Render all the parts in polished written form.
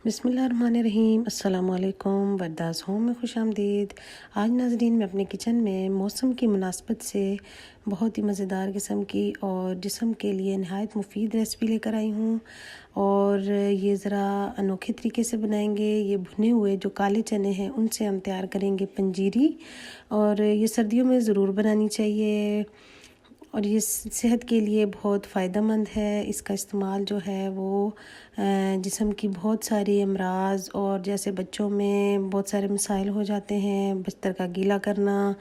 बिस्मिल्लाहिर्रहमानिर्रहीम। अस्सलामुअलैकुम। वरदास होम में खुश आमदीद। आज नाज़रीन मैं अपने किचन में मौसम की मुनासबत से बहुत ही मज़ेदार किस्म की और जिस्म के लिए नहायत मुफीद रेसिपी लेकर आई हूँ। और ये ज़रा अनोखे तरीके से बनाएंगे। ये भुने हुए जो काले चने हैं उनसे हम तैयार करेंगे पंजीरी, और ये सर्दियों में ज़रूर बनानी चाहिए और ये सेहत के लिए बहुत फ़ायदेमंद है। इसका इस्तेमाल जो है वो जिस्म की बहुत सारी अमराज और जैसे बच्चों में बहुत सारे मसाइल हो जाते हैं, बिस्तर का गीला करना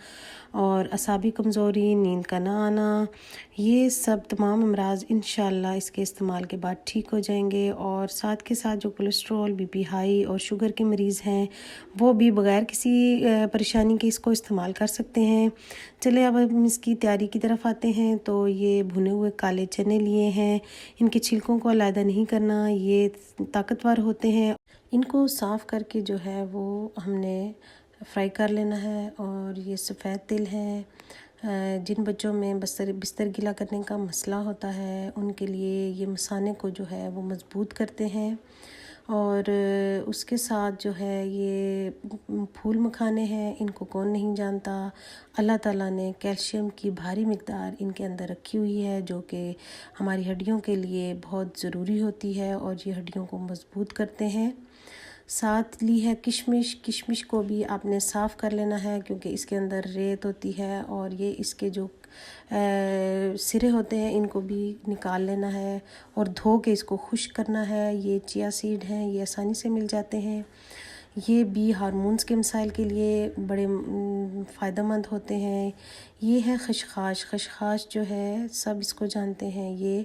और असाबी कमज़ोरी, नींद का ना आना, ये सब तमाम अमराज इंशाल्लाह इसके इस्तेमाल के बाद ठीक हो जाएंगे। और साथ के साथ जो कोलेस्ट्रॉल, बीपी हाई और शुगर के मरीज़ हैं वो भी बग़ैर किसी परेशानी के इसको इस्तेमाल कर सकते हैं। चले अब हम इसकी तैयारी की तरफ आते हैं। तो ये भुने हुए काले चने लिए हैं, इनके छिलकों को अलग नहीं करना, ये ताकतवर होते हैं। इनको साफ़ करके जो है वो हमने फ्राई कर लेना है। और ये सफ़ेद तिल है। जिन बच्चों में बिस्तर गीला करने का मसला होता है उनके लिए ये मसाने को जो है वो मज़बूत करते हैं। और उसके साथ जो है ये फूल मखाने हैं, इनको कौन नहीं जानता। अल्लाह ताला ने कैल्शियम की भारी मिक़दार इनके अंदर रखी हुई है जो कि हमारी हड्डियों के लिए बहुत ज़रूरी होती है और ये हड्डियों को मज़बूत करते हैं। साथ ली है किशमिश। किशमिश को भी आपने साफ़ कर लेना है क्योंकि इसके अंदर रेत होती है और ये इसके जो सिरे होते हैं इनको भी निकाल लेना है और धो के इसको खुश्क करना है। ये चिया सीड हैं, ये आसानी से मिल जाते हैं। ये भी हार्मोन्स के मसाइल के लिए बड़े फ़ायदेमंद होते हैं। ये है खशखाश। खशखाश जो है सब इसको जानते हैं, ये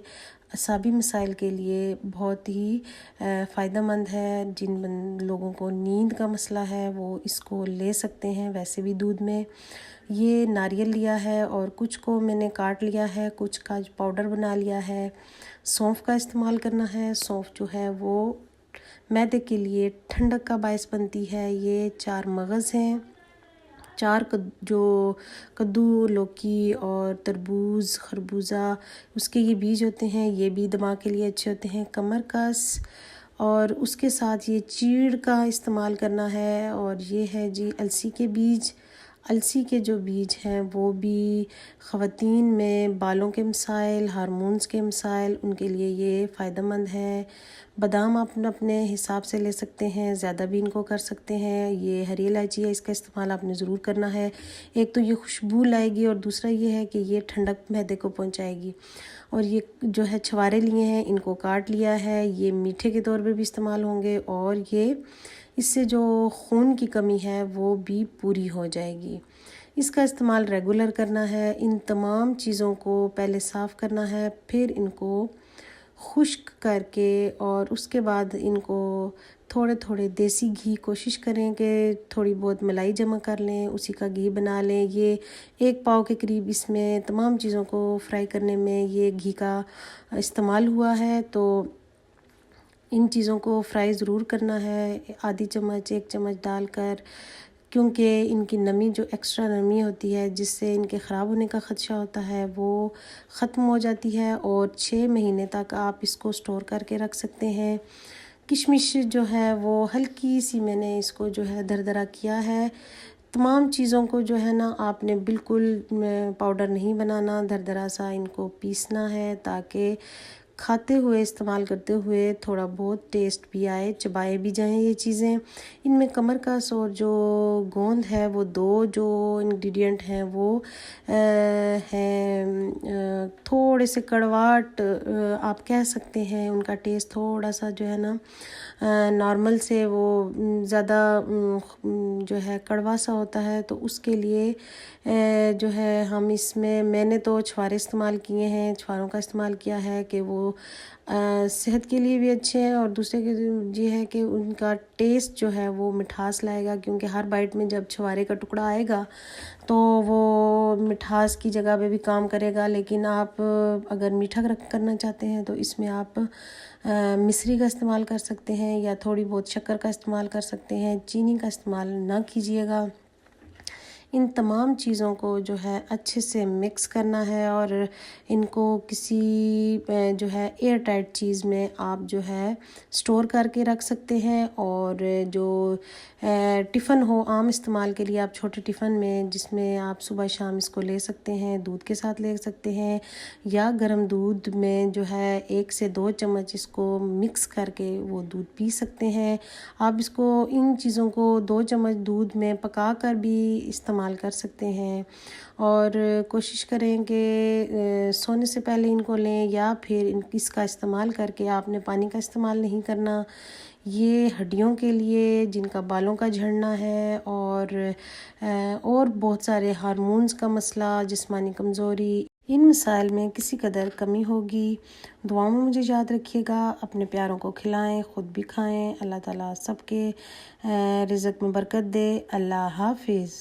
असाबी मसाइल के लिए बहुत ही फ़ायदेमंद है। जिन लोगों को नींद का मसला है वो इसको ले सकते हैं वैसे भी दूध में। ये नारियल लिया है और कुछ को मैंने काट लिया है, कुछ का पाउडर बना लिया है। सौंफ का इस्तेमाल करना है। सौंफ जो है वो मैदे के लिए ठंडक का बायस बनती है। ये 4 मगज़ हैं, 4 जो कद्दू, लौकी और तरबूज, खरबूजा उसके ये बीज होते हैं, ये भी दिमाग के लिए अच्छे होते हैं। कमरकस और उसके साथ ये चीड़ का इस्तेमाल करना है। और ये है जी अलसी के बीज। अलसी के जो बीज हैं वो भी ख़वातीन में बालों के मसाइल, हार्मोन्स के मसाइल, उनके लिए ये फ़ायदेमंद है। बादाम आप अपने हिसाब से ले सकते हैं, ज़्यादा भी इनको कर सकते हैं। ये हरी इलायची है, इसका इस्तेमाल आपने ज़रूर करना है। एक तो ये खुशबू लाएगी और दूसरा ये है कि ये ठंडक मैदे को पहुंचाएगी। और ये जो है छवारे लिए हैं, इनको काट लिया है। ये मीठे के तौर पे भी इस्तेमाल होंगे और ये इससे जो खून की कमी है वो भी पूरी हो जाएगी। इसका इस्तेमाल रेगुलर करना है। इन तमाम चीज़ों को पहले साफ़ करना है, फिर इनको खुश्क करके और उसके बाद इनको थोड़े थोड़े देसी घी, कोशिश करें कि थोड़ी बहुत मलाई जमा कर लें, उसी का घी बना लें। ये 1 पाव के करीब इसमें तमाम चीज़ों को फ्राई करने में ये घी का इस्तेमाल हुआ है। तो इन चीज़ों को फ्राई ज़रूर करना है, आधी चम्मच 1 चम्मच डालकर, क्योंकि इनकी नमी जो एक्स्ट्रा नमी होती है जिससे इनके ख़राब होने का ख़दशा होता है वो ख़त्म हो जाती है और 6 महीने तक आप इसको स्टोर करके रख सकते हैं। किशमिश जो है वो हल्की सी मैंने इसको जो है दरदरा किया है। तमाम चीज़ों को जो है ना आपने बिल्कुल पाउडर नहीं बनाना, दरदरा सा इनको पीसना है ताकि खाते हुए, इस्तेमाल करते हुए थोड़ा बहुत टेस्ट भी आए, चबाए भी जाएं ये चीज़ें। इनमें कमरकस और जो गोंद है वो 2 जो इंग्रेडिएंट हैं वो हैं थोड़े से कड़वाहट आप कह सकते हैं। उनका टेस्ट थोड़ा सा जो है ना नॉर्मल से वो ज़्यादा जो है कड़वा सा होता है। तो उसके लिए जो है हम इसमें मैंने तो छुहारे इस्तेमाल किए हैं, छुहारों का इस्तेमाल किया है कि वो सेहत के लिए भी अच्छे हैं और दूसरे के ये है कि उनका टेस्ट जो है वो मिठास लाएगा, क्योंकि हर बाइट में जब छुहारे का टुकड़ा आएगा तो वो मिठास की जगह पे भी काम करेगा। लेकिन आप अगर मीठा करना चाहते हैं तो इसमें आप मिश्री का इस्तेमाल कर सकते हैं या थोड़ी बहुत शक्कर का इस्तेमाल कर सकते हैं। चीनी का इस्तेमाल ना कीजिएगा। इन तमाम चीज़ों को जो है अच्छे से मिक्स करना है और इनको किसी जो है एयर टाइट चीज़ में आप जो है स्टोर करके रख सकते हैं। और जो टिफ़न हो आम इस्तेमाल के लिए, आप छोटे टिफ़न में जिसमें आप सुबह शाम इसको ले सकते हैं, दूध के साथ ले सकते हैं, या गर्म दूध में जो है 1 से 2 चम्मच इसको मिक्स करके वो दूध पी सकते हैं। आप इसको इन चीज़ों को 2 चम्मच दूध में पका कर भी इस्तेमाल कर सकते हैं। और कोशिश करें कि सोने से पहले इनको लें, या फिर इसका इस्तेमाल करके आपने पानी का इस्तेमाल नहीं करना। ये हड्डियों के लिए, जिनका बालों का झड़ना है, और बहुत सारे हार्मोन्स का मसला, जिस्मानी कमज़ोरी, इन मसाइल में किसी कदर कमी होगी। दुआओं में मुझे याद रखिएगा। अपने प्यारों को खिलाएं, ख़ुद भी खाएं। अल्लाह ताला सबके रिज़्क़ में बरकत दे। अल्लाह हाफिज़।